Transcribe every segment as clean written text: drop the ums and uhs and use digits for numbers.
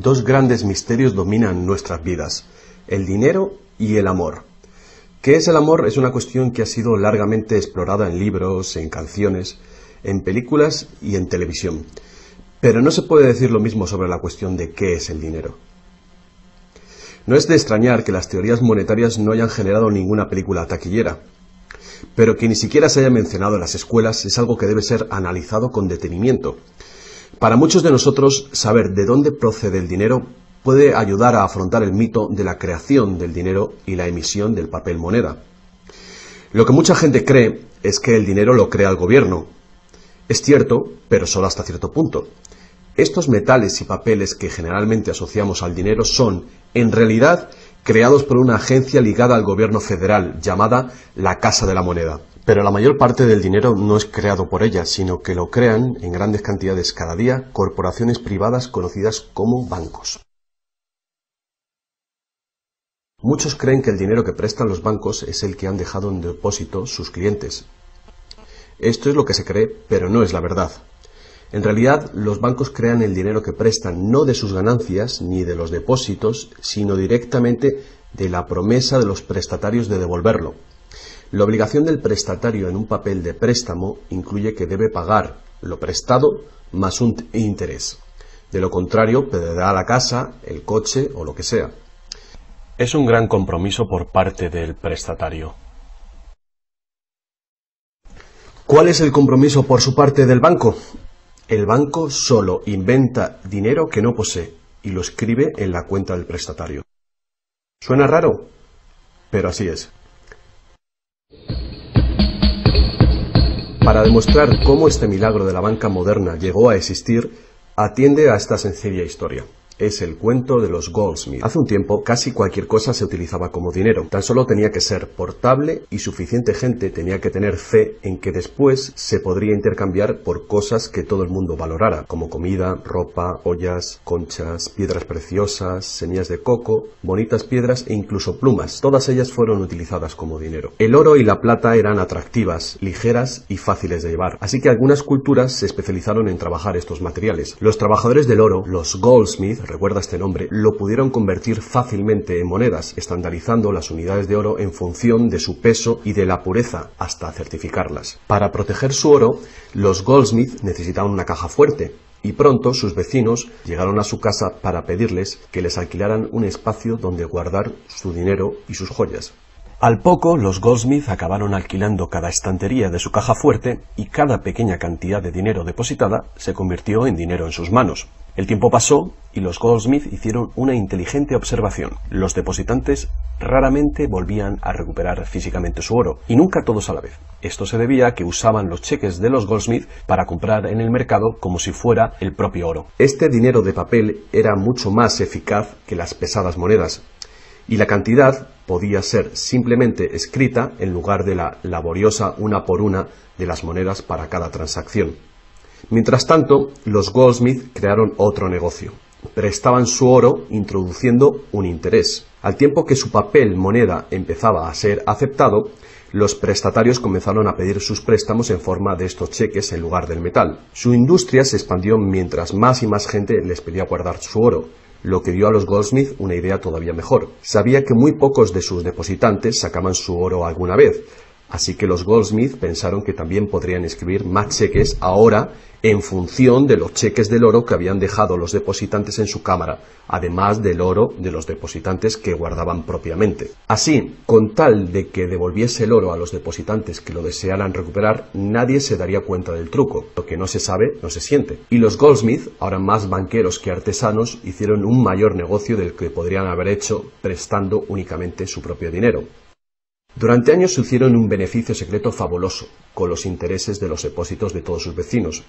dos grandes misterios dominan nuestras vidas: el dinero y el amor. ¿Qué es el amor? Es una cuestión que ha sido largamente explorada en libros, en canciones, en películas y en televisión. Pero no se puede decir lo mismo sobre la cuestión de qué es el dinero. No es de extrañar que las teorías monetarias no hayan generado ninguna película taquillera, pero que ni siquiera se haya mencionado en las escuelas es algo que debe ser analizado con detenimiento. Para muchos de nosotros, saber de dónde procede el dinero puede ayudar a afrontar el mito de la creación del dinero y la emisión del papel moneda. Lo que mucha gente cree es que el dinero lo crea el gobierno. Es cierto, pero solo hasta cierto punto. Estos metales y papeles que generalmente asociamos al dinero son, en realidad, creados por una agencia ligada al gobierno federal, llamada la Casa de la Moneda. Pero la mayor parte del dinero no es creado por ella, sino que lo crean en grandes cantidades cada día corporaciones privadas conocidas como bancos. Muchos creen que el dinero que prestan los bancos es el que han dejado en depósito sus clientes. Esto es lo que se cree, pero no es la verdad. En realidad, los bancos crean el dinero que prestan no de sus ganancias ni de los depósitos, sino directamente de la promesa de los prestatarios de devolverlo. La obligación del prestatario en un papel de préstamo incluye que debe pagar lo prestado más un interés. De lo contrario, perderá la casa, el coche o lo que sea. Es un gran compromiso por parte del prestatario. ¿Cuál es el compromiso por su parte del banco? El banco solo inventa dinero que no posee y lo escribe en la cuenta del prestatario. ¿Suena raro? Pero así es. Para demostrar cómo este milagro de la banca moderna llegó a existir, atiende a esta sencilla historia. Es el cuento de los Goldsmith. Hace un tiempo casi cualquier cosa se utilizaba como dinero. Tan solo tenía que ser portable y suficiente gente tenía que tener fe en que después se podría intercambiar por cosas que todo el mundo valorara, como comida, ropa, joyas, conchas, piedras preciosas, semillas de coco, bonitas piedras e incluso plumas. Todas ellas fueron utilizadas como dinero. El oro y la plata eran atractivas, ligeras y fáciles de llevar, así que algunas culturas se especializaron en trabajar estos materiales. Los trabajadores del oro, los Goldsmith, recuerda este nombre, lo pudieron convertir fácilmente en monedas, estandarizando las unidades de oro en función de su peso y de la pureza, hasta certificarlas. Para proteger su oro, los Goldsmith necesitaban una caja fuerte, y pronto sus vecinos llegaron a su casa para pedirles que les alquilaran un espacio donde guardar su dinero y sus joyas. Al poco, los Goldsmith acabaron alquilando cada estantería de su caja fuerte y cada pequeña cantidad de dinero depositada se convirtió en dinero en sus manos. El tiempo pasó y los Goldsmith hicieron una inteligente observación. Los depositantes raramente volvían a recuperar físicamente su oro, y nunca todos a la vez. Esto se debía a que usaban los cheques de los Goldsmith para comprar en el mercado como si fuera el propio oro. Este dinero de papel era mucho más eficaz que las pesadas monedas, y la cantidad podía ser simplemente escrita en lugar de la laboriosa una por una de las monedas para cada transacción. Mientras tanto, los Goldsmith crearon otro negocio. Prestaban su oro introduciendo un interés. Al tiempo que su papel moneda empezaba a ser aceptado, los prestatarios comenzaron a pedir sus préstamos en forma de estos cheques en lugar del metal. Su industria se expandió mientras más y más gente les pedía guardar su oro, lo que dio a los Goldsmith una idea todavía mejor. Sabía que muy pocos de sus depositantes sacaban su oro alguna vez, así que los Goldsmith pensaron que también podrían escribir más cheques ahora en función de los cheques del oro que habían dejado los depositantes en su cámara, además del oro de los depositantes que guardaban propiamente. Así, con tal de que devolviese el oro a los depositantes que lo desearan recuperar, nadie se daría cuenta del truco. Lo que no se sabe, no se siente. Y los Goldsmith, ahora más banqueros que artesanos, hicieron un mayor negocio del que podrían haber hecho prestando únicamente su propio dinero. Durante años se hicieron un beneficio secreto fabuloso, con los intereses de los depósitos de todos sus vecinos.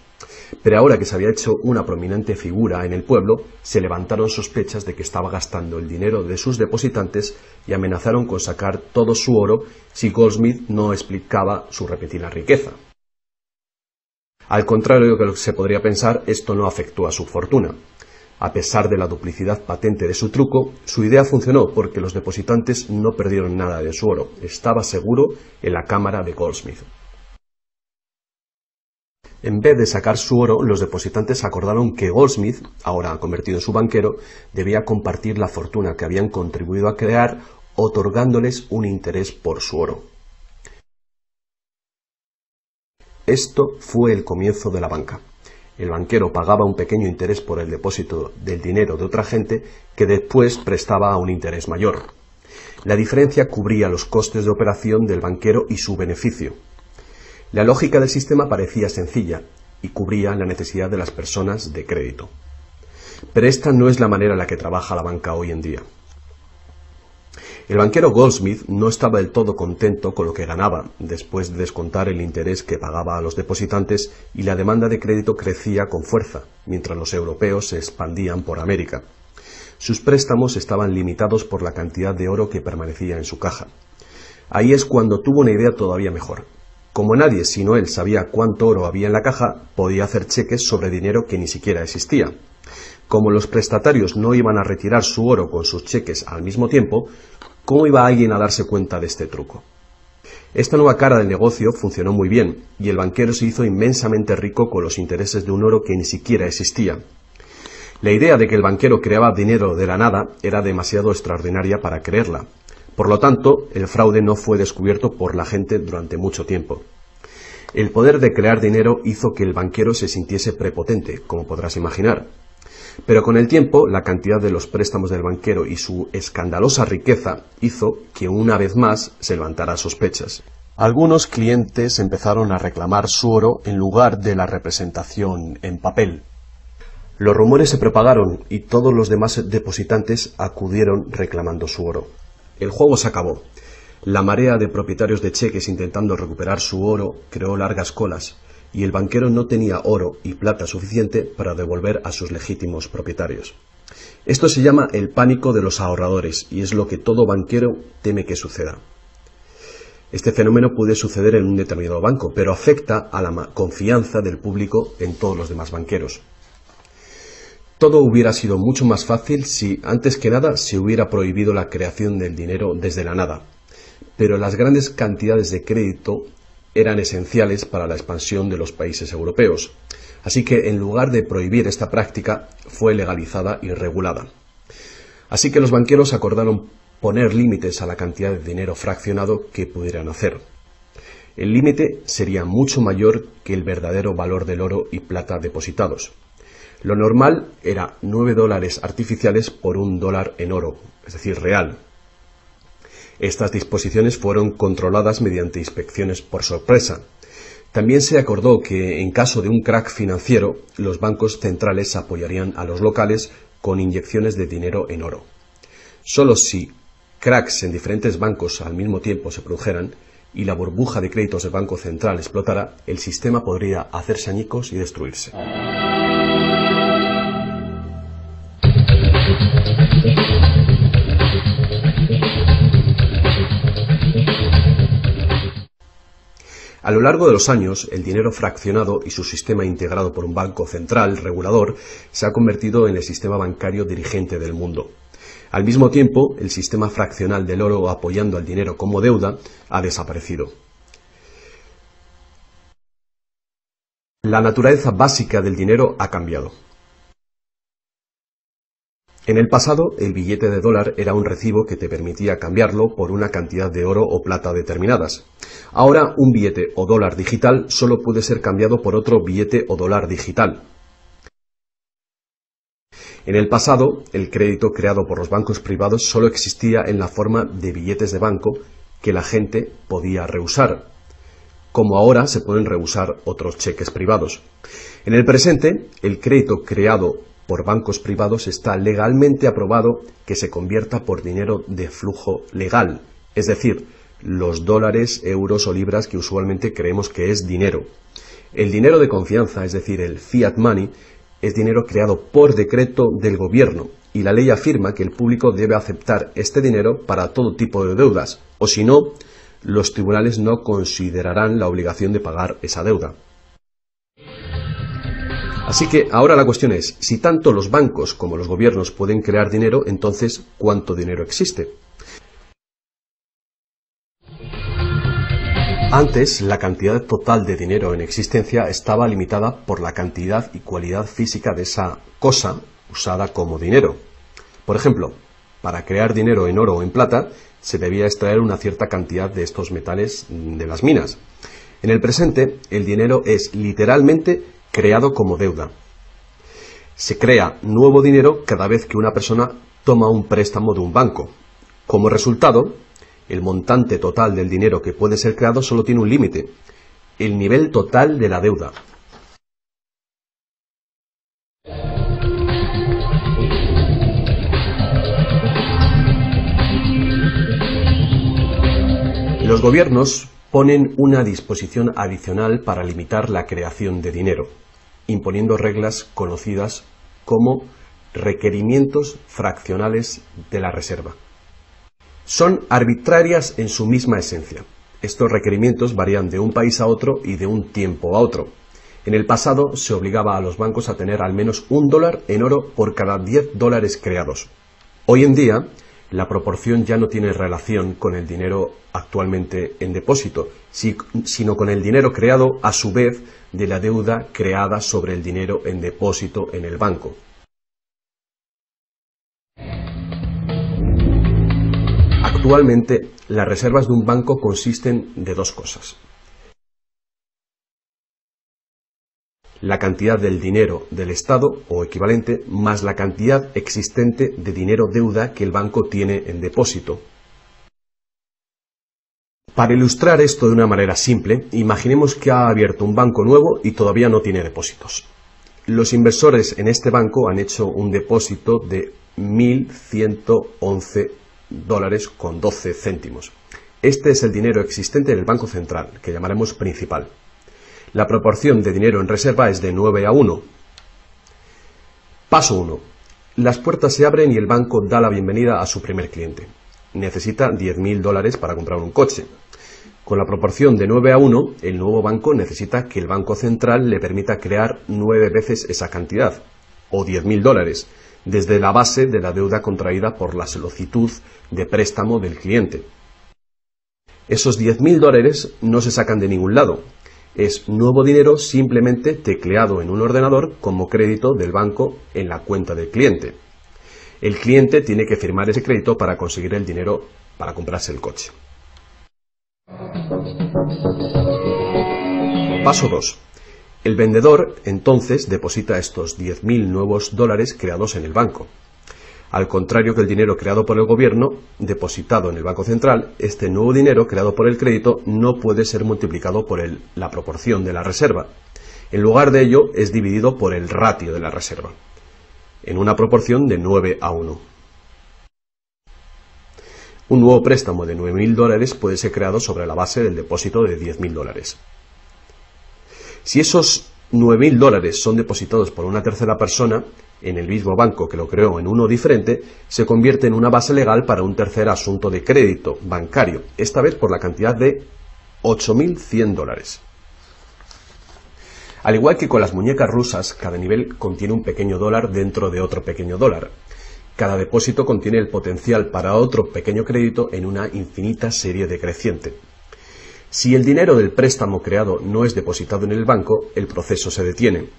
Pero ahora que se había hecho una prominente figura en el pueblo, se levantaron sospechas de que estaba gastando el dinero de sus depositantes y amenazaron con sacar todo su oro si Goldsmith no explicaba su repentina riqueza. Al contrario de lo que se podría pensar, esto no afectó a su fortuna. A pesar de la duplicidad patente de su truco, su idea funcionó porque los depositantes no perdieron nada de su oro. Estaba seguro en la cámara de Goldsmith. En vez de sacar su oro, los depositantes acordaron que Goldsmith, ahora convertido en su banquero, debía compartir la fortuna que habían contribuido a crear, otorgándoles un interés por su oro. Esto fue el comienzo de la banca. El banquero pagaba un pequeño interés por el depósito del dinero de otra gente que después prestaba a un interés mayor. La diferencia cubría los costes de operación del banquero y su beneficio. La lógica del sistema parecía sencilla y cubría la necesidad de las personas de crédito. Pero esta no es la manera en la que trabaja la banca hoy en día. El banquero Goldsmith no estaba del todo contento con lo que ganaba, después de descontar el interés que pagaba a los depositantes, y la demanda de crédito crecía con fuerza, mientras los europeos se expandían por América. Sus préstamos estaban limitados por la cantidad de oro que permanecía en su caja. Ahí es cuando tuvo una idea todavía mejor. Como nadie sino él sabía cuánto oro había en la caja, podía hacer cheques sobre dinero que ni siquiera existía. Como los prestatarios no iban a retirar su oro con sus cheques al mismo tiempo, ¿cómo iba alguien a darse cuenta de este truco? Esta nueva cara del negocio funcionó muy bien, y el banquero se hizo inmensamente rico con los intereses de un oro que ni siquiera existía. La idea de que el banquero creaba dinero de la nada era demasiado extraordinaria para creerla. Por lo tanto, el fraude no fue descubierto por la gente durante mucho tiempo. El poder de crear dinero hizo que el banquero se sintiese prepotente, como podrás imaginar. Pero con el tiempo, la cantidad de los préstamos del banquero y su escandalosa riqueza hizo que una vez más se levantara sospechas. Algunos clientes empezaron a reclamar su oro en lugar de la representación en papel. Los rumores se propagaron y todos los demás depositantes acudieron reclamando su oro. El juego se acabó. La marea de propietarios de cheques intentando recuperar su oro creó largas colas, y el banquero no tenía oro y plata suficiente para devolver a sus legítimos propietarios. Esto se llama el pánico de los ahorradores, y es lo que todo banquero teme que suceda. Este fenómeno puede suceder en un determinado banco, pero afecta a la confianza del público en todos los demás banqueros. Todo hubiera sido mucho más fácil si, antes que nada, se hubiera prohibido la creación del dinero desde la nada. Pero las grandes cantidades de crédito eran esenciales para la expansión de los países europeos. Así que, en lugar de prohibir esta práctica, fue legalizada y regulada. Así que los banqueros acordaron poner límites a la cantidad de dinero fraccionado que pudieran hacer. El límite sería mucho mayor que el verdadero valor del oro y plata depositados. Lo normal era $9 artificiales por $1 en oro, es decir, real. Estas disposiciones fueron controladas mediante inspecciones por sorpresa. También se acordó que, en caso de un crack financiero, los bancos centrales apoyarían a los locales con inyecciones de dinero en oro. Solo si cracks en diferentes bancos al mismo tiempo se produjeran y la burbuja de créditos del Banco Central explotara, el sistema podría hacerse añicos y destruirse. A lo largo de los años, el dinero fraccionado y su sistema integrado por un banco central regulador se ha convertido en el sistema bancario dirigente del mundo. Al mismo tiempo, el sistema fraccional del oro apoyando al dinero como deuda ha desaparecido. La naturaleza básica del dinero ha cambiado. En el pasado, el billete de dólar era un recibo que te permitía cambiarlo por una cantidad de oro o plata determinadas. Ahora, un billete o dólar digital solo puede ser cambiado por otro billete o dólar digital. En el pasado, el crédito creado por los bancos privados solo existía en la forma de billetes de banco que la gente podía rehusar, como ahora se pueden rehusar otros cheques privados. En el presente, el crédito creado por bancos privados está legalmente aprobado que se convierta por dinero de flujo legal, es decir, los dólares, euros o libras que usualmente creemos que es dinero. El dinero de confianza, es decir, el fiat money, es dinero creado por decreto del gobierno, y la ley afirma que el público debe aceptar este dinero para todo tipo de deudas, o si no, los tribunales no considerarán la obligación de pagar esa deuda. Así que ahora la cuestión es, si tanto los bancos como los gobiernos pueden crear dinero, entonces, ¿cuánto dinero existe? Antes, la cantidad total de dinero en existencia estaba limitada por la cantidad y cualidad física de esa cosa usada como dinero. Por ejemplo, para crear dinero en oro o en plata, se debía extraer una cierta cantidad de estos metales de las minas. En el presente, el dinero es literalmente creado como deuda. Se crea nuevo dinero cada vez que una persona toma un préstamo de un banco. Como resultado, el montante total del dinero que puede ser creado solo tiene un límite: el nivel total de la deuda. Los gobiernos ponen una disposición adicional para limitar la creación de dinero, imponiendo reglas conocidas como requerimientos fraccionales de la reserva. Son arbitrarias en su misma esencia. Estos requerimientos varían de un país a otro y de un tiempo a otro. En el pasado se obligaba a los bancos a tener al menos $1 en oro por cada $10 creados. Hoy en día, la proporción ya no tiene relación con el dinero actualmente en depósito, sino con el dinero creado a su vez de la deuda creada sobre el dinero en depósito en el banco. Actualmente, las reservas de un banco consisten de dos cosas: la cantidad del dinero del Estado o equivalente más la cantidad existente de dinero deuda que el banco tiene en depósito. Para ilustrar esto de una manera simple, imaginemos que ha abierto un banco nuevo y todavía no tiene depósitos. Los inversores en este banco han hecho un depósito de $1.111,12. Este es el dinero existente en el Banco Central, que llamaremos principal. La proporción de dinero en reserva es de 9:1. Paso 1. Las puertas se abren y el banco da la bienvenida a su primer cliente. Necesita $10.000 para comprar un coche. Con la proporción de 9:1, el nuevo banco necesita que el Banco Central le permita crear 9 veces esa cantidad, o $10.000, desde la base de la deuda contraída por la solicitud de préstamo del cliente. Esos $10.000 no se sacan de ningún lado. Es nuevo dinero simplemente tecleado en un ordenador como crédito del banco en la cuenta del cliente. El cliente tiene que firmar ese crédito para conseguir el dinero para comprarse el coche. Paso 2. El vendedor entonces deposita estos 10.000 nuevos dólares creados en el banco. Al contrario que el dinero creado por el gobierno, depositado en el Banco Central, este nuevo dinero creado por el crédito no puede ser multiplicado por la proporción de la reserva. En lugar de ello, es dividido por el ratio de la reserva, en una proporción de 9:1. Un nuevo préstamo de $9.000 puede ser creado sobre la base del depósito de $10.000. Si esos $9.000 son depositados por una tercera persona en el mismo banco que lo creó en uno diferente, se convierte en una base legal para un tercer asunto de crédito bancario, esta vez por la cantidad de $8.100. Al igual que con las muñecas rusas, cada nivel contiene un pequeño dólar dentro de otro pequeño dólar. Cada depósito contiene el potencial para otro pequeño crédito en una infinita serie decreciente. Si el dinero del préstamo creado no es depositado en el banco, el proceso se detiene.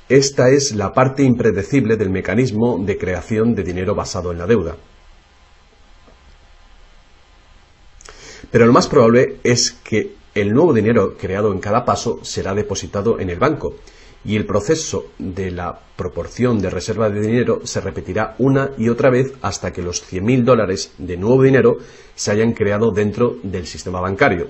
Esta es la parte impredecible del mecanismo de creación de dinero basado en la deuda. Pero lo más probable es que el nuevo dinero creado en cada paso será depositado en el banco, y el proceso de la proporción de reserva de dinero se repetirá una y otra vez hasta que los $100.000 de nuevo dinero se hayan creado dentro del sistema bancario.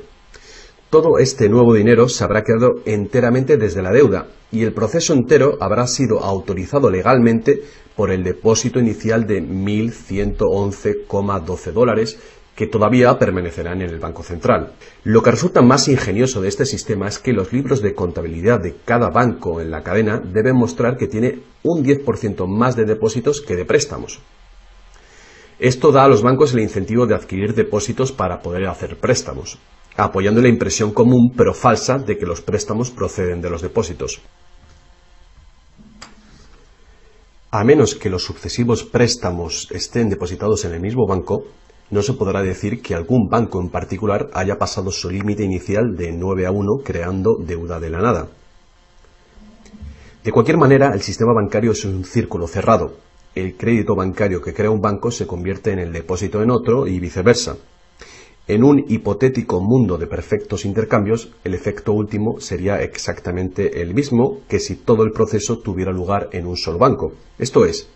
Todo este nuevo dinero se habrá creado enteramente desde la deuda, y el proceso entero habrá sido autorizado legalmente por el depósito inicial de $1.111,12 que todavía permanecerán en el Banco Central. Lo que resulta más ingenioso de este sistema es que los libros de contabilidad de cada banco en la cadena deben mostrar que tiene un 10% más de depósitos que de préstamos. Esto da a los bancos el incentivo de adquirir depósitos para poder hacer préstamos, apoyando la impresión común pero falsa de que los préstamos proceden de los depósitos. A menos que los sucesivos préstamos estén depositados en el mismo banco, no se podrá decir que algún banco en particular haya pasado su límite inicial de 9-1 creando deuda de la nada. De cualquier manera, el sistema bancario es un círculo cerrado. El crédito bancario que crea un banco se convierte en el depósito en otro y viceversa. En un hipotético mundo de perfectos intercambios, el efecto último sería exactamente el mismo que si todo el proceso tuviera lugar en un solo banco. Esto es,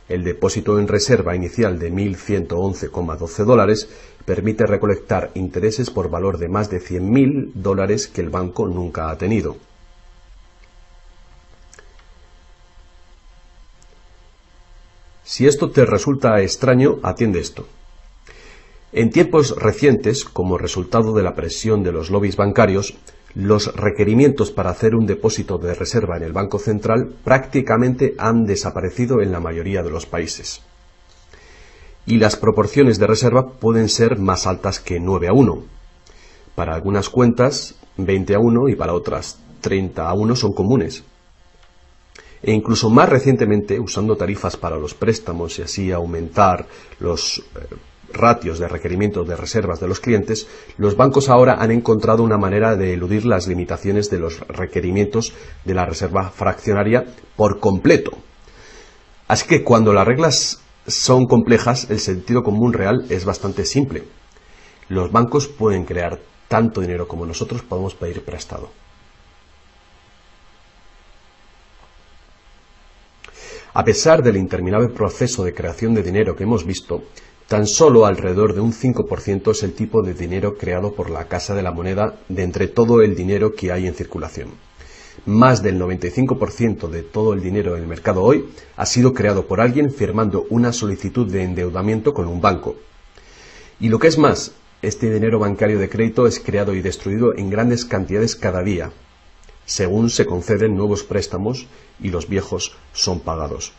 el depósito en reserva inicial de $1.111,12 permite recolectar intereses por valor de más de $100.000 que el banco nunca ha tenido. Si esto te resulta extraño, atiende esto. En tiempos recientes, como resultado de la presión de los lobbies bancarios, los requerimientos para hacer un depósito de reserva en el Banco Central prácticamente han desaparecido en la mayoría de los países. Y las proporciones de reserva pueden ser más altas que 9-1. Para algunas cuentas, 20-1 y para otras, 30-1 son comunes. E incluso más recientemente, usando tarifas para los préstamos y así aumentar los ratios de requerimientos de reservas de los clientes, los bancos ahora han encontrado una manera de eludir las limitaciones de los requerimientos de la reserva fraccionaria por completo. Así que cuando las reglas son complejas, el sentido común real es bastante simple. Los bancos pueden crear tanto dinero como nosotros podemos pedir prestado. A pesar del interminable proceso de creación de dinero que hemos visto, tan solo alrededor de un 5% es el tipo de dinero creado por la Casa de la Moneda de entre todo el dinero que hay en circulación. Más del 95% de todo el dinero en el mercado hoy ha sido creado por alguien firmando una solicitud de endeudamiento con un banco. Y lo que es más, este dinero bancario de crédito es creado y destruido en grandes cantidades cada día, según se conceden nuevos préstamos y los viejos son pagados.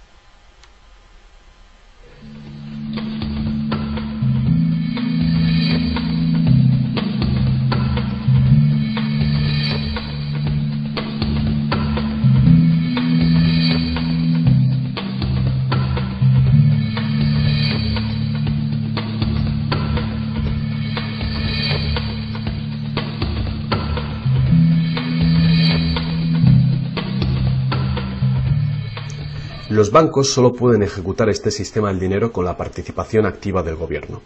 Los bancos solo pueden ejecutar este sistema del dinero con la participación activa del gobierno.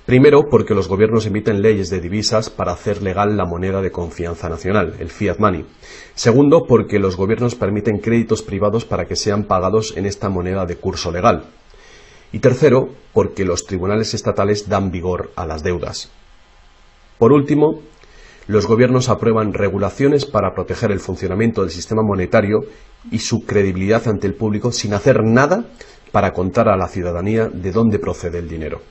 Primero, porque los gobiernos emiten leyes de divisas para hacer legal la moneda de confianza nacional, el fiat money. Segundo, porque los gobiernos permiten créditos privados para que sean pagados en esta moneda de curso legal. Y tercero, porque los tribunales estatales dan vigor a las deudas. Por último, los gobiernos aprueban regulaciones para proteger el funcionamiento del sistema monetario y su credibilidad ante el público sin hacer nada para contar a la ciudadanía de dónde procede el dinero.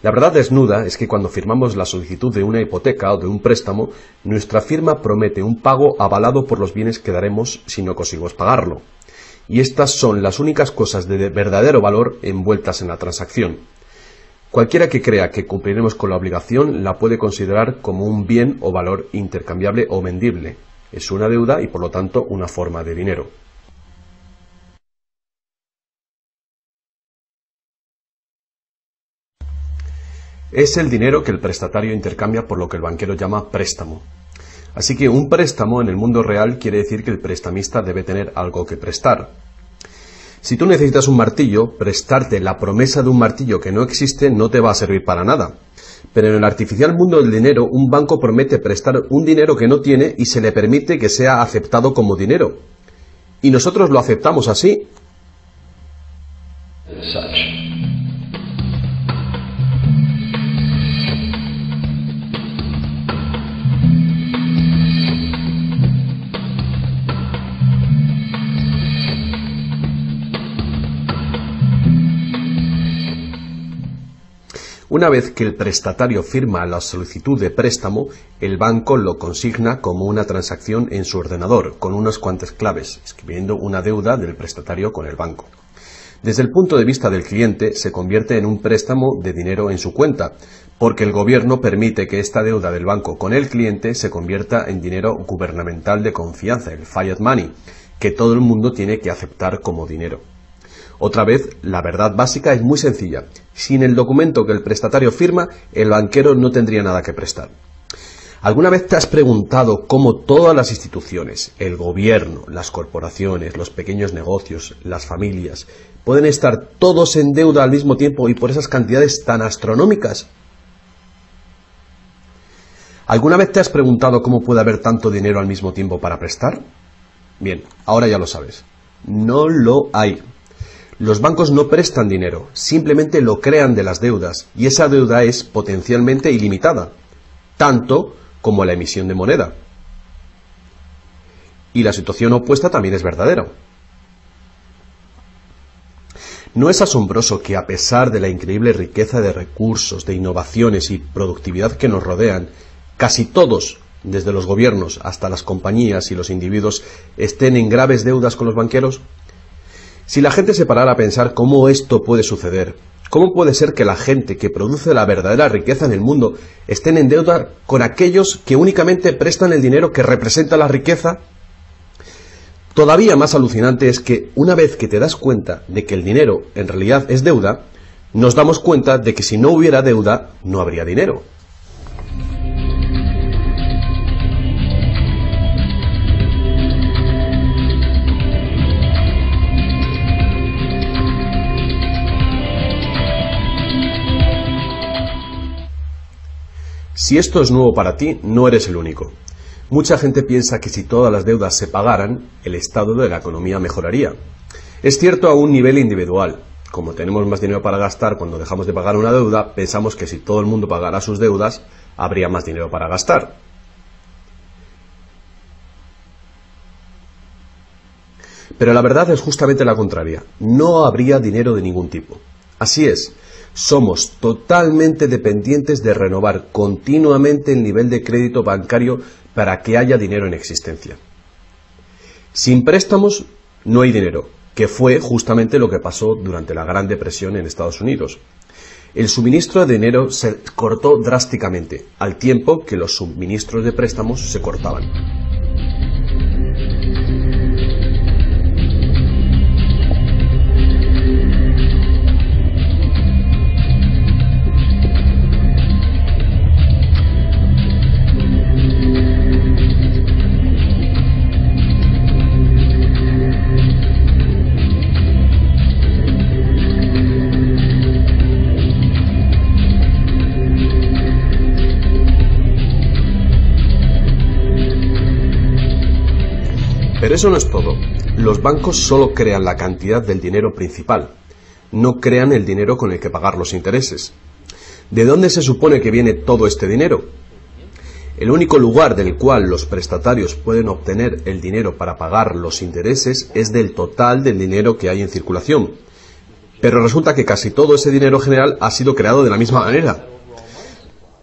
La verdad desnuda es que cuando firmamos la solicitud de una hipoteca o de un préstamo, nuestra firma promete un pago avalado por los bienes que daremos si no conseguimos pagarlo. Y estas son las únicas cosas de verdadero valor envueltas en la transacción. Cualquiera que crea que cumpliremos con la obligación la puede considerar como un bien o valor intercambiable o vendible. Es una deuda y por lo tanto una forma de dinero. Es el dinero que el prestatario intercambia por lo que el banquero llama préstamo. Así que un préstamo en el mundo real quiere decir que el prestamista debe tener algo que prestar. Si tú necesitas un martillo, prestarte la promesa de un martillo que no existe no te va a servir para nada. Pero en el artificial mundo del dinero, un banco promete prestar un dinero que no tiene y se le permite que sea aceptado como dinero. Y nosotros lo aceptamos así. Una vez que el prestatario firma la solicitud de préstamo, el banco lo consigna como una transacción en su ordenador, con unas cuantas claves, escribiendo una deuda del prestatario con el banco. Desde el punto de vista del cliente, se convierte en un préstamo de dinero en su cuenta, porque el gobierno permite que esta deuda del banco con el cliente se convierta en dinero gubernamental de confianza, el fiat money, que todo el mundo tiene que aceptar como dinero. Otra vez, la verdad básica es muy sencilla. Sin el documento que el prestatario firma, el banquero no tendría nada que prestar. ¿Alguna vez te has preguntado cómo todas las instituciones, el gobierno, las corporaciones, los pequeños negocios, las familias, pueden estar todos en deuda al mismo tiempo y por esas cantidades tan astronómicas? ¿Alguna vez te has preguntado cómo puede haber tanto dinero al mismo tiempo para prestar? Bien, ahora ya lo sabes. No lo hay. Los bancos no prestan dinero, simplemente lo crean de las deudas, y esa deuda es potencialmente ilimitada, tanto como la emisión de moneda. Y la situación opuesta también es verdadera. ¿No es asombroso que a pesar de la increíble riqueza de recursos, de innovaciones y productividad que nos rodean, casi todos, desde los gobiernos hasta las compañías y los individuos, estén en graves deudas con los banqueros? Si la gente se parara a pensar cómo esto puede suceder, ¿cómo puede ser que la gente que produce la verdadera riqueza en el mundo estén en deuda con aquellos que únicamente prestan el dinero que representa la riqueza? Todavía más alucinante es que una vez que te das cuenta de que el dinero en realidad es deuda, nos damos cuenta de que si no hubiera deuda, no habría dinero. Si esto es nuevo para ti, no eres el único. Mucha gente piensa que si todas las deudas se pagaran, el estado de la economía mejoraría. Es cierto a un nivel individual. Como tenemos más dinero para gastar cuando dejamos de pagar una deuda, pensamos que si todo el mundo pagara sus deudas, habría más dinero para gastar. Pero la verdad es justamente la contraria. No habría dinero de ningún tipo. Así es. Somos totalmente dependientes de renovar continuamente el nivel de crédito bancario para que haya dinero en existencia. Sin préstamos no hay dinero, que fue justamente lo que pasó durante la Gran Depresión en Estados Unidos. El suministro de dinero se cortó drásticamente, al tiempo que los suministros de préstamos se cortaban. Pero eso no es todo. Los bancos solo crean la cantidad del dinero principal. No crean el dinero con el que pagar los intereses. ¿De dónde se supone que viene todo este dinero? El único lugar del cual los prestatarios pueden obtener el dinero para pagar los intereses es del total del dinero que hay en circulación. Pero resulta que casi todo ese dinero general ha sido creado de la misma manera.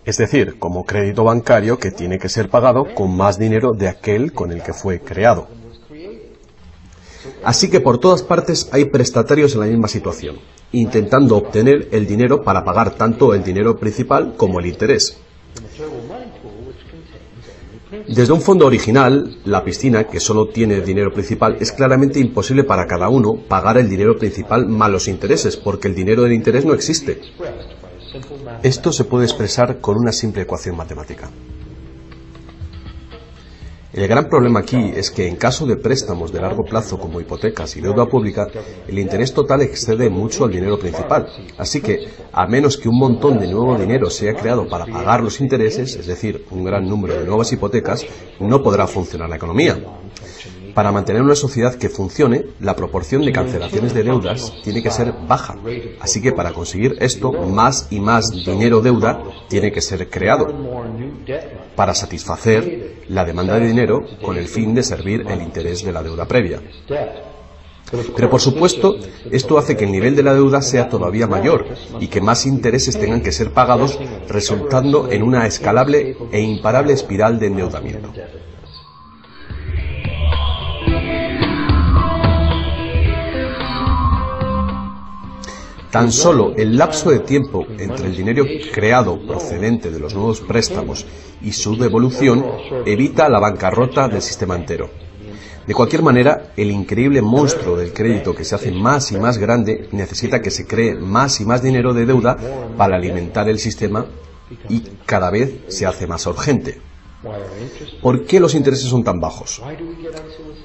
Es decir, como crédito bancario que tiene que ser pagado con más dinero de aquel con el que fue creado. Así que por todas partes hay prestatarios en la misma situación, intentando obtener el dinero para pagar tanto el dinero principal como el interés. Desde un fondo original, la piscina, que solo tiene dinero principal, es claramente imposible para cada uno pagar el dinero principal más los intereses, porque el dinero del interés no existe. Esto se puede expresar con una simple ecuación matemática. El gran problema aquí es que en caso de préstamos de largo plazo como hipotecas y deuda pública, el interés total excede mucho al dinero principal. Así que, a menos que un montón de nuevo dinero sea creado para pagar los intereses, es decir, un gran número de nuevas hipotecas, no podrá funcionar la economía. Para mantener una sociedad que funcione, la proporción de cancelaciones de deudas tiene que ser baja. Así que para conseguir esto, más y más dinero deuda tiene que ser creado para satisfacer la demanda de dinero con el fin de servir el interés de la deuda previa. Pero por supuesto, esto hace que el nivel de la deuda sea todavía mayor y que más intereses tengan que ser pagados, resultando en una escalable e imparable espiral de endeudamiento. Tan solo el lapso de tiempo entre el dinero creado procedente de los nuevos préstamos y su devolución evita la bancarrota del sistema entero. De cualquier manera, el increíble monstruo del crédito que se hace más y más grande necesita que se cree más y más dinero de deuda para alimentar el sistema y cada vez se hace más urgente. ¿Por qué los intereses son tan bajos?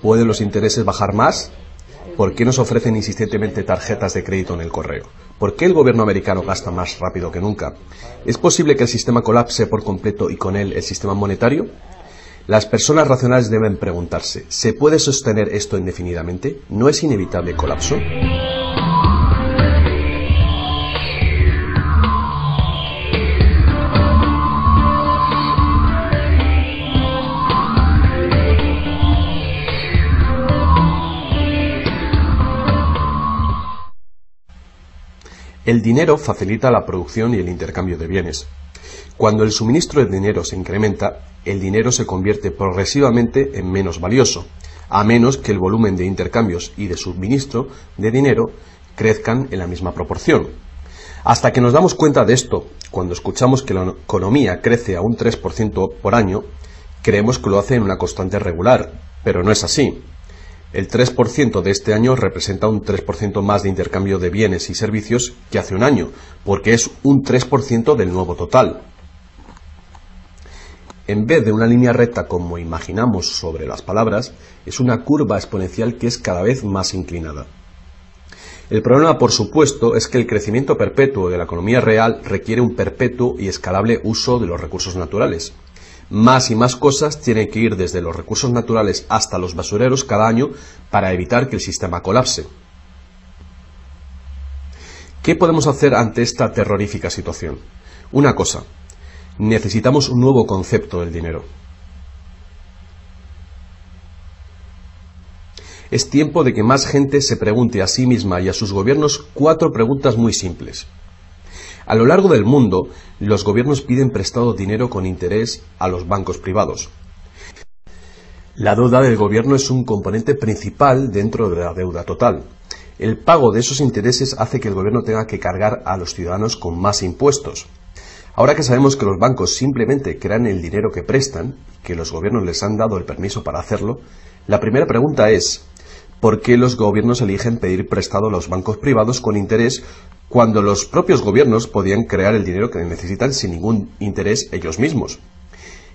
¿Pueden los intereses bajar más? ¿Por qué nos ofrecen insistentemente tarjetas de crédito en el correo? ¿Por qué el gobierno americano gasta más rápido que nunca? ¿Es posible que el sistema colapse por completo y con él el sistema monetario? Las personas racionales deben preguntarse, ¿se puede sostener esto indefinidamente? ¿No es inevitable el colapso? El dinero facilita la producción y el intercambio de bienes. Cuando el suministro de dinero se incrementa, el dinero se convierte progresivamente en menos valioso, a menos que el volumen de intercambios y de suministro de dinero crezcan en la misma proporción. Hasta que nos damos cuenta de esto, cuando escuchamos que la economía crece a un 3% por año, creemos que lo hace en una constante regular, pero no es así. El 3% de este año representa un 3% más de intercambio de bienes y servicios que hace un año, porque es un 3% del nuevo total. En vez de una línea recta como imaginamos sobre las palabras, es una curva exponencial que es cada vez más inclinada. El problema, por supuesto, es que el crecimiento perpetuo de la economía real requiere un perpetuo y escalable uso de los recursos naturales. Más y más cosas tienen que ir desde los recursos naturales hasta los basureros cada año para evitar que el sistema colapse. ¿Qué podemos hacer ante esta terrorífica situación? Una cosa, necesitamos un nuevo concepto del dinero. Es tiempo de que más gente se pregunte a sí misma y a sus gobiernos 4 preguntas muy simples. A lo largo del mundo, los gobiernos piden prestado dinero con interés a los bancos privados. La deuda del gobierno es un componente principal dentro de la deuda total. El pago de esos intereses hace que el gobierno tenga que cargar a los ciudadanos con más impuestos. Ahora que sabemos que los bancos simplemente crean el dinero que prestan, que los gobiernos les han dado el permiso para hacerlo, la primera pregunta es, ¿por qué los gobiernos eligen pedir prestado a los bancos privados con interés cuando los propios gobiernos podían crear el dinero que necesitan sin ningún interés ellos mismos?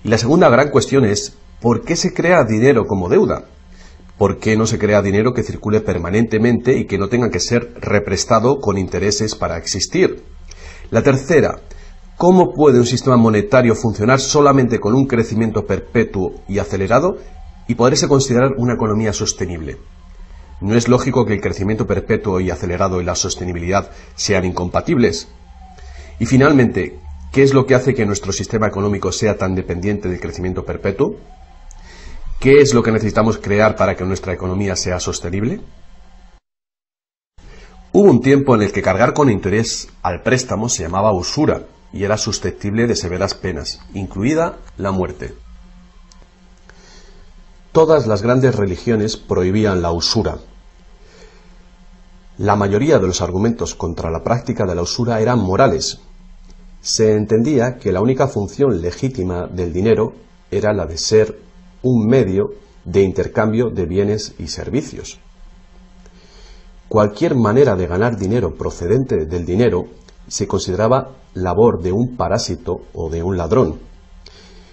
Y la segunda gran cuestión es, ¿por qué se crea dinero como deuda? ¿Por qué no se crea dinero que circule permanentemente y que no tenga que ser represtado con intereses para existir? La tercera, ¿cómo puede un sistema monetario funcionar solamente con un crecimiento perpetuo y acelerado y poderse considerar una economía sostenible? ¿No es lógico que el crecimiento perpetuo y acelerado y la sostenibilidad sean incompatibles? Y finalmente, ¿qué es lo que hace que nuestro sistema económico sea tan dependiente del crecimiento perpetuo? ¿Qué es lo que necesitamos crear para que nuestra economía sea sostenible? Hubo un tiempo en el que cargar con interés al préstamo se llamaba usura y era susceptible de severas penas, incluida la muerte. Todas las grandes religiones prohibían la usura. La mayoría de los argumentos contra la práctica de la usura eran morales. Se entendía que la única función legítima del dinero era la de ser un medio de intercambio de bienes y servicios. Cualquier manera de ganar dinero procedente del dinero se consideraba labor de un parásito o de un ladrón.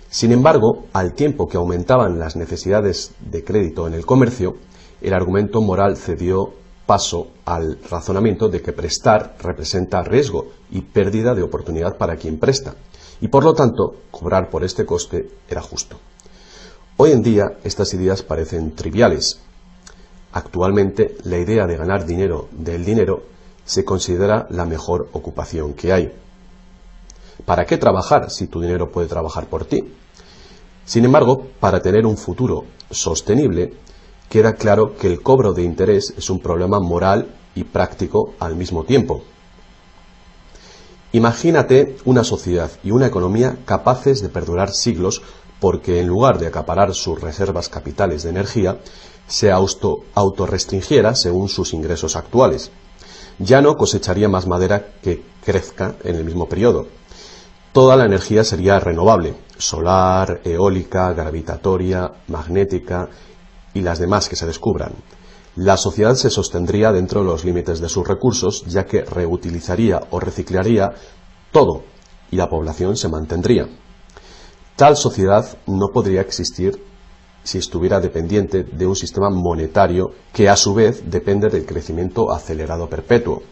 Sin embargo, al tiempo que aumentaban las necesidades de crédito en el comercio, el argumento moral cedió paso al razonamiento de que prestar representa riesgo y pérdida de oportunidad para quien presta, y por lo tanto, cobrar por este coste era justo. Hoy en día, estas ideas parecen triviales. Actualmente, la idea de ganar dinero del dinero se considera la mejor ocupación que hay. ¿Para qué trabajar si tu dinero puede trabajar por ti? Sin embargo, para tener un futuro sostenible, queda claro que el cobro de interés es un problema moral y práctico al mismo tiempo. Imagínate una sociedad y una economía capaces de perdurar siglos porque en lugar de acaparar sus reservas capitales de energía, se autorrestringiera según sus ingresos actuales. Ya no cosecharía más madera que crezca en el mismo periodo. Toda la energía sería renovable, solar, eólica, gravitatoria, magnética, y las demás que se descubran. La sociedad se sostendría dentro de los límites de sus recursos, ya que reutilizaría o reciclaría todo y la población se mantendría. Tal sociedad no podría existir si estuviera dependiente de un sistema monetario que a su vez depende del crecimiento acelerado perpetuo.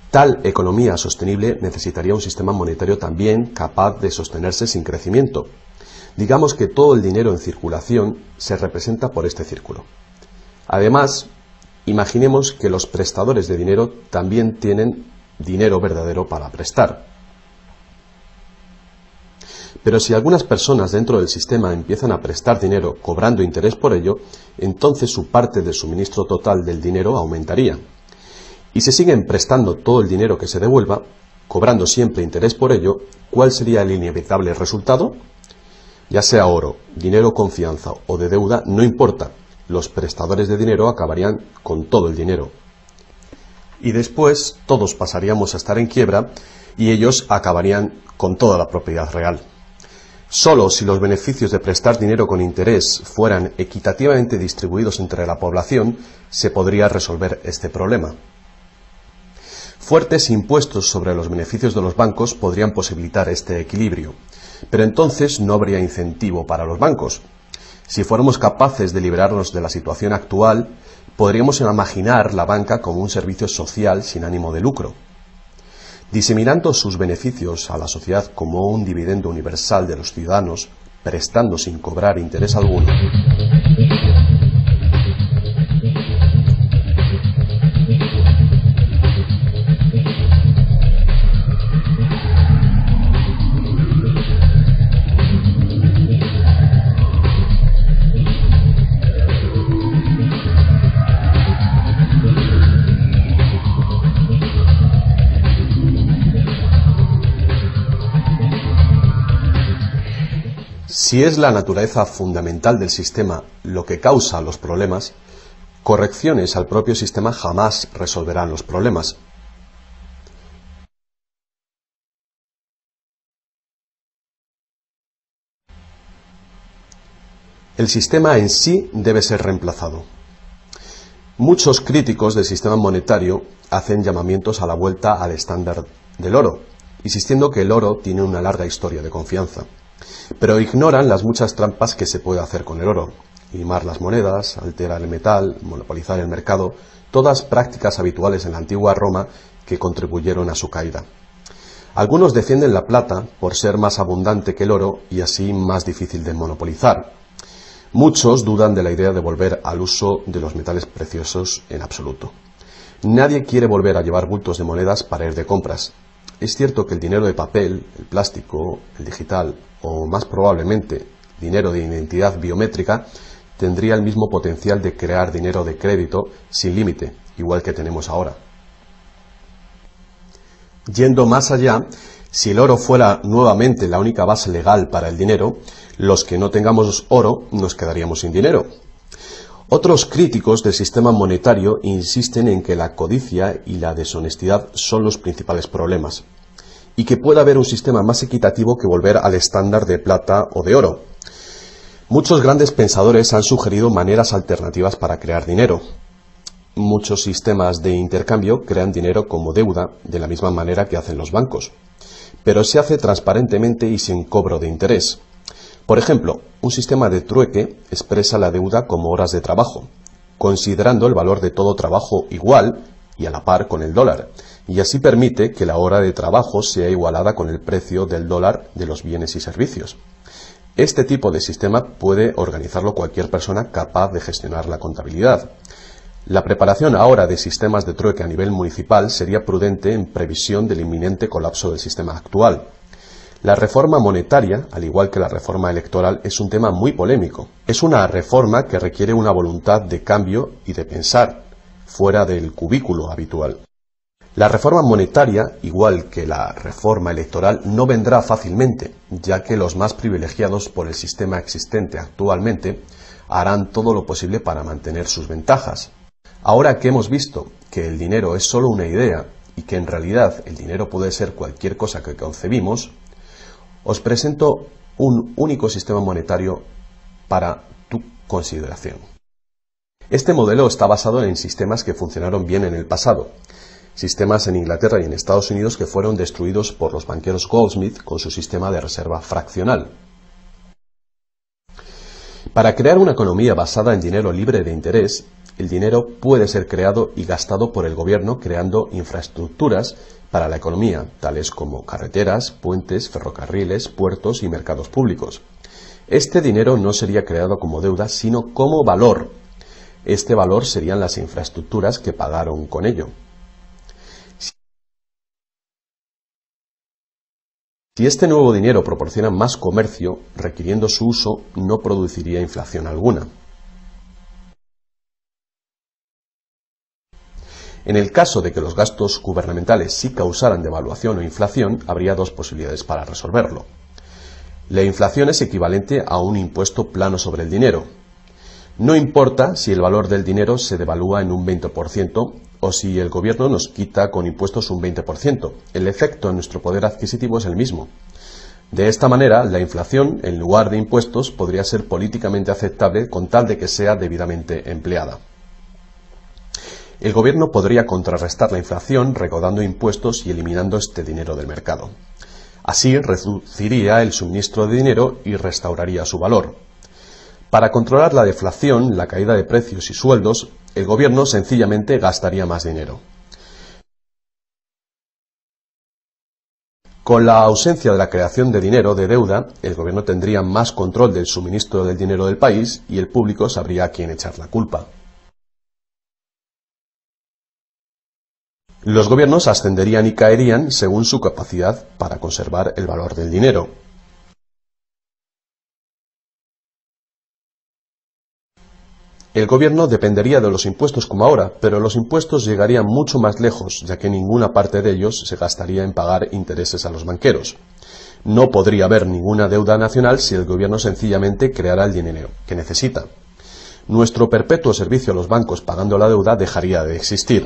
Tal economía sostenible necesitaría un sistema monetario también capaz de sostenerse sin crecimiento. Digamos que todo el dinero en circulación se representa por este círculo. Además, imaginemos que los prestadores de dinero también tienen dinero verdadero para prestar. Pero si algunas personas dentro del sistema empiezan a prestar dinero cobrando interés por ello, entonces su parte del suministro total del dinero aumentaría. Y si siguen prestando todo el dinero que se devuelva, cobrando siempre interés por ello, ¿cuál sería el inevitable resultado? Ya sea oro, dinero confianza o de deuda, no importa. Los prestadores de dinero acabarían con todo el dinero. Y después todos pasaríamos a estar en quiebra y ellos acabarían con toda la propiedad real. Solo si los beneficios de prestar dinero con interés fueran equitativamente distribuidos entre la población, se podría resolver este problema. Fuertes impuestos sobre los beneficios de los bancos podrían posibilitar este equilibrio, pero entonces no habría incentivo para los bancos. Si fuéramos capaces de liberarnos de la situación actual, podríamos imaginar la banca como un servicio social sin ánimo de lucro. Diseminando sus beneficios a la sociedad como un dividendo universal de los ciudadanos, prestando sin cobrar interés alguno. Si es la naturaleza fundamental del sistema lo que causa los problemas, correcciones al propio sistema jamás resolverán los problemas. El sistema en sí debe ser reemplazado. Muchos críticos del sistema monetario hacen llamamientos a la vuelta al estándar del oro, insistiendo que el oro tiene una larga historia de confianza. Pero ignoran las muchas trampas que se puede hacer con el oro: limar las monedas, alterar el metal, monopolizar el mercado, todas prácticas habituales en la antigua Roma que contribuyeron a su caída. Algunos defienden la plata por ser más abundante que el oro y así más difícil de monopolizar. Muchos dudan de la idea de volver al uso de los metales preciosos en absoluto. Nadie quiere volver a llevar bultos de monedas para ir de compras. Es cierto que el dinero de papel, el plástico, el digital o más probablemente dinero de identidad biométrica tendría el mismo potencial de crear dinero de crédito sin límite, igual que tenemos ahora. Yendo más allá, si el oro fuera nuevamente la única base legal para el dinero, los que no tengamos oro nos quedaríamos sin dinero. Otros críticos del sistema monetario insisten en que la codicia y la deshonestidad son los principales problemas, y que puede haber un sistema más equitativo que volver al estándar de plata o de oro. Muchos grandes pensadores han sugerido maneras alternativas para crear dinero. Muchos sistemas de intercambio crean dinero como deuda, de la misma manera que hacen los bancos, pero se hace transparentemente y sin cobro de interés. Por ejemplo, un sistema de trueque expresa la deuda como horas de trabajo, considerando el valor de todo trabajo igual y a la par con el dólar, y así permite que la hora de trabajo sea igualada con el precio del dólar de los bienes y servicios. Este tipo de sistema puede organizarlo cualquier persona capaz de gestionar la contabilidad. La preparación ahora de sistemas de trueque a nivel municipal sería prudente en previsión del inminente colapso del sistema actual. La reforma monetaria, al igual que la reforma electoral, es un tema muy polémico. Es una reforma que requiere una voluntad de cambio y de pensar, fuera del cubículo habitual. La reforma monetaria, igual que la reforma electoral, no vendrá fácilmente, ya que los más privilegiados por el sistema existente actualmente harán todo lo posible para mantener sus ventajas. Ahora que hemos visto que el dinero es solo una idea y que en realidad el dinero puede ser cualquier cosa que concebimos, os presento un único sistema monetario para tu consideración. Este modelo está basado en sistemas que funcionaron bien en el pasado, sistemas en Inglaterra y en Estados Unidos que fueron destruidos por los banqueros Goldsmith con su sistema de reserva fraccional. Para crear una economía basada en dinero libre de interés, el dinero puede ser creado y gastado por el gobierno creando infraestructuras para la economía, tales como carreteras, puentes, ferrocarriles, puertos y mercados públicos. Este dinero no sería creado como deuda, sino como valor. Este valor serían las infraestructuras que pagaron con ello. Si este nuevo dinero proporciona más comercio, requiriendo su uso, no produciría inflación alguna. En el caso de que los gastos gubernamentales sí causaran devaluación o inflación, habría dos posibilidades para resolverlo. La inflación es equivalente a un impuesto plano sobre el dinero. No importa si el valor del dinero se devalúa en un 20% o si el gobierno nos quita con impuestos un 20%. El efecto en nuestro poder adquisitivo es el mismo. De esta manera, la inflación, en lugar de impuestos, podría ser políticamente aceptable con tal de que sea debidamente empleada. El gobierno podría contrarrestar la inflación recaudando impuestos y eliminando este dinero del mercado. Así reduciría el suministro de dinero y restauraría su valor. Para controlar la deflación, la caída de precios y sueldos, el gobierno sencillamente gastaría más dinero. Con la ausencia de la creación de dinero de deuda, el gobierno tendría más control del suministro del dinero del país y el público sabría a quién echar la culpa. Los gobiernos ascenderían y caerían según su capacidad para conservar el valor del dinero. El gobierno dependería de los impuestos como ahora, pero los impuestos llegarían mucho más lejos, ya que ninguna parte de ellos se gastaría en pagar intereses a los banqueros. No podría haber ninguna deuda nacional si el gobierno sencillamente creara el dinero que necesita. Nuestro perpetuo servicio a los bancos pagando la deuda dejaría de existir.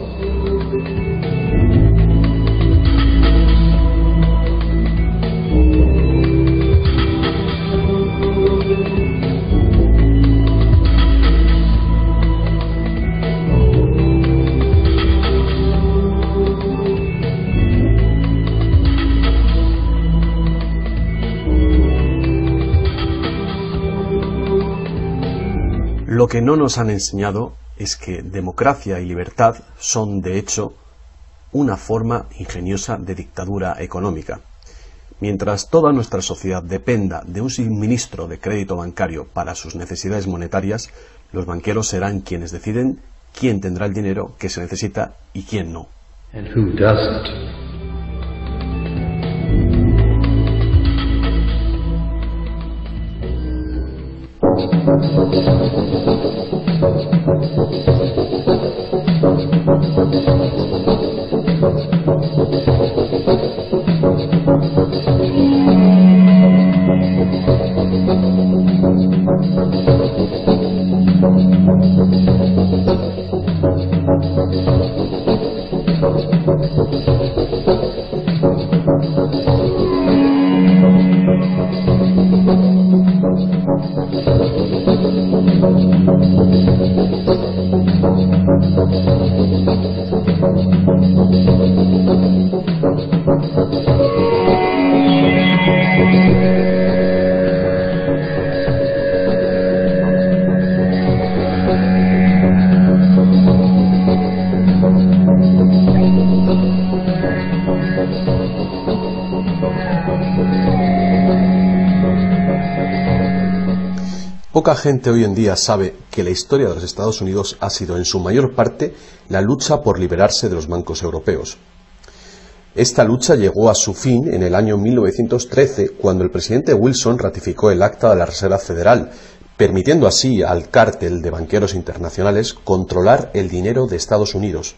Lo que no nos han enseñado es que democracia y libertad son, de hecho, una forma ingeniosa de dictadura económica. Mientras toda nuestra sociedad dependa de un suministro de crédito bancario para sus necesidades monetarias, los banqueros serán quienes deciden quién tendrá el dinero que se necesita y quién no. And who doesn't? Poca gente hoy en día sabe que la historia de los Estados Unidos ha sido en su mayor parte la lucha por liberarse de los bancos europeos. Esta lucha llegó a su fin en el año 1913, cuando el presidente Wilson ratificó el Acta de la Reserva Federal, permitiendo así al cártel de banqueros internacionales controlar el dinero de Estados Unidos.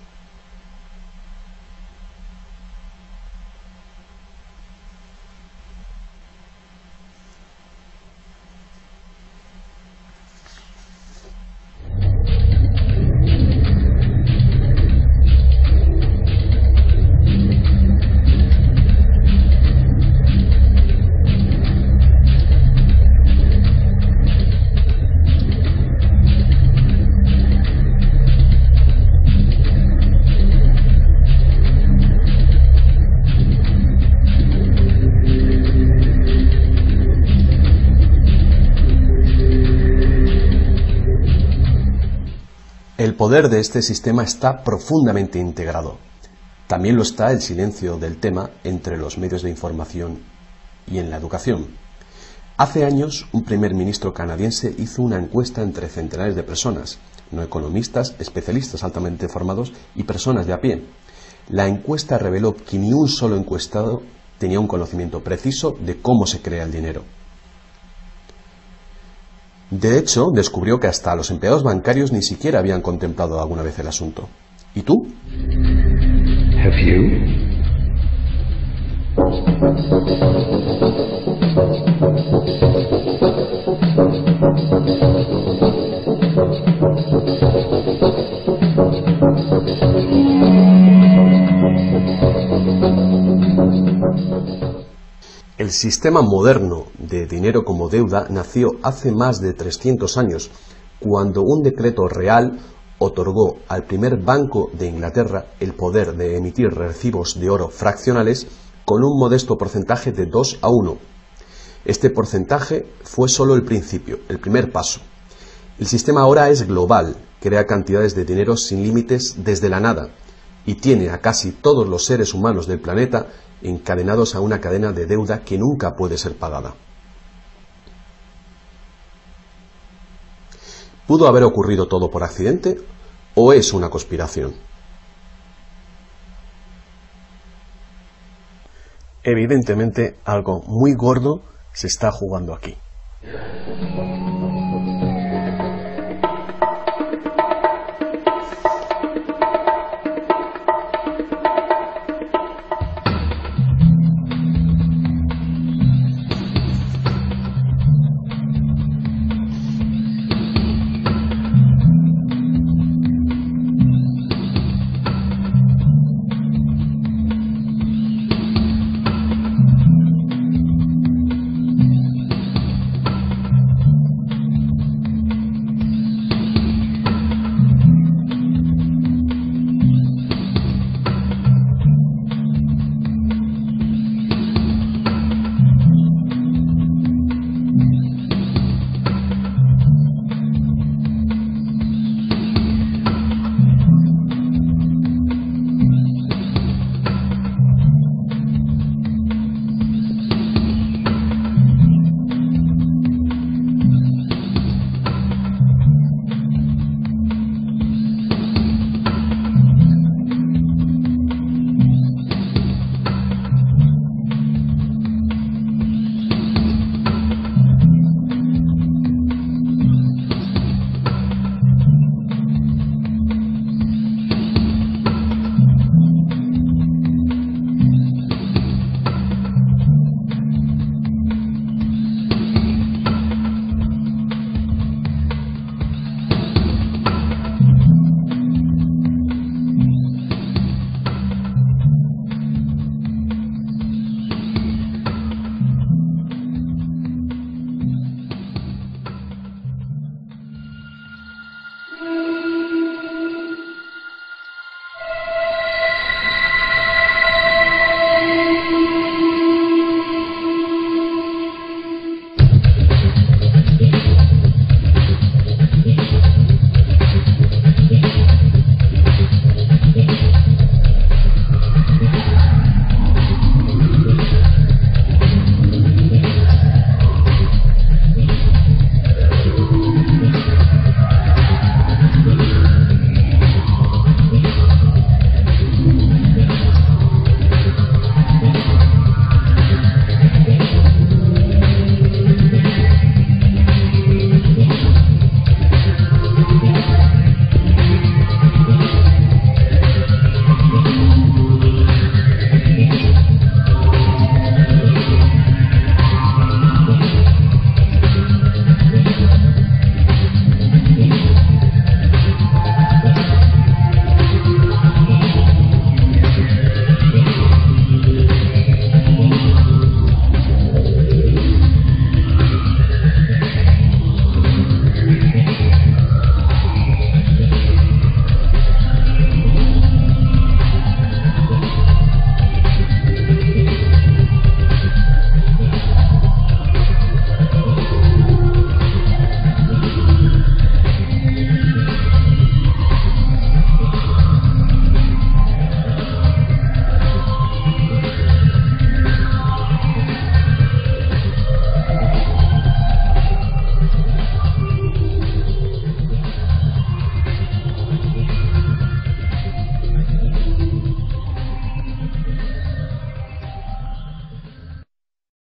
El poder de este sistema está profundamente integrado. También lo está el silencio del tema entre los medios de información y en la educación. Hace años, un primer ministro canadiense hizo una encuesta entre centenares de personas, no economistas, especialistas altamente formados y personas de a pie. La encuesta reveló que ni un solo encuestado tenía un conocimiento preciso de cómo se crea el dinero. De hecho, descubrió que hasta los empleados bancarios ni siquiera habían contemplado alguna vez el asunto. ¿Y tú? Have you? El sistema moderno de dinero como deuda nació hace más de 300 años, cuando un decreto real otorgó al primer Banco de Inglaterra el poder de emitir recibos de oro fraccionales con un modesto porcentaje de 2:1. Este porcentaje fue solo el principio, el primer paso. El sistema ahora es global, crea cantidades de dinero sin límites desde la nada y tiene a casi todos los seres humanos del planeta encadenados a una cadena de deuda que nunca puede ser pagada. ¿Pudo haber ocurrido todo por accidente o es una conspiración? Evidentemente, algo muy gordo se está jugando aquí.